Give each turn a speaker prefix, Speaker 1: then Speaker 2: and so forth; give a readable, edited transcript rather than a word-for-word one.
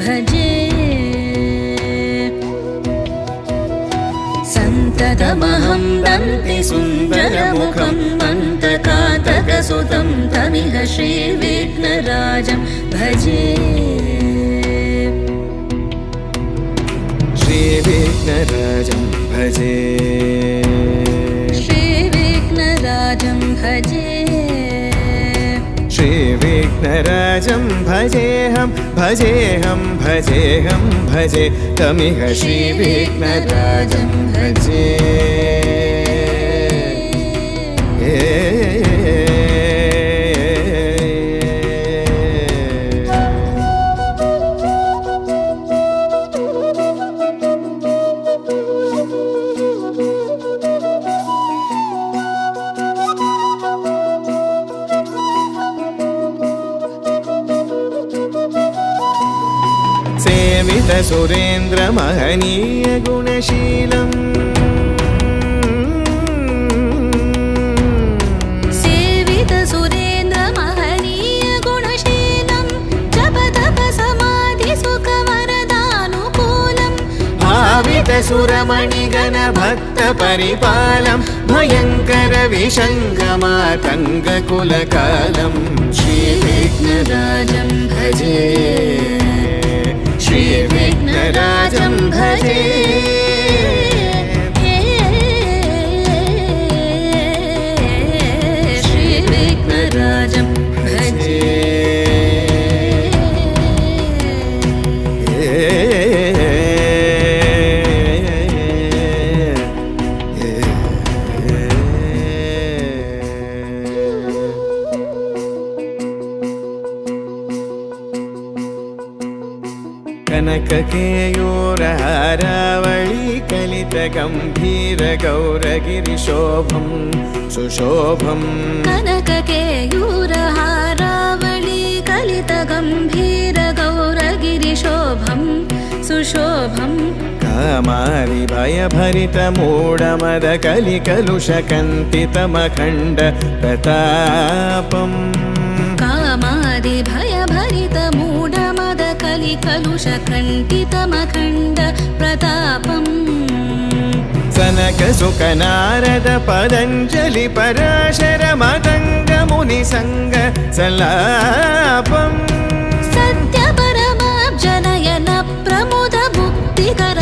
Speaker 1: भजे सन्ततमहं दन्ति सुन्दरमुखं मन्तकातकसुतं तमिह श्रीविघ्नराजं भजे
Speaker 2: श्रीविघ्नराजं भजे
Speaker 1: श्रीविघ्नराजं भजे
Speaker 2: श्रीविघ्नराजं भजेऽहं भजेऽहं भजेऽहं भजे तमिह श्रीविघ्नराजं भजे सेवित सुरेन्द्र महनीय गुणशीलम्
Speaker 1: सेवित सुरेन्द्र महनीय गुणशीलं जपतप समाधि सुखवरदानुकूलम्
Speaker 2: भावित सुरमणिगण भक्त परिपालं भयङ्कर विशङ्गमातङ्ग कुलकालं
Speaker 1: श्रीविघ्नराजं भजे
Speaker 2: श्रीविघ्नराजं भजे
Speaker 1: श्रीविघ्नराजं भजे
Speaker 2: कनककेयूरहारावळी कलितगम्भीरगौरगिरिशोभं सुशोभं
Speaker 1: कनककेयूरहारावळी कलितगम्भीरगौरगिरिशोभं सुशोभं
Speaker 2: कामारि भयभरितमूढमदकलिकलुषकन्तितमखण्ड प्रतापम्
Speaker 1: कामादिभयभरितमूढमदकलिकलुषकण्टितमखण्ड प्रतापम्
Speaker 2: सनकसुकनारद पतञ्जलि पराशर मतङ्ग मुनिसङ्ग सल्लापम्
Speaker 1: सत्यपरमाब्जनयन प्रमुद मुक्तिकर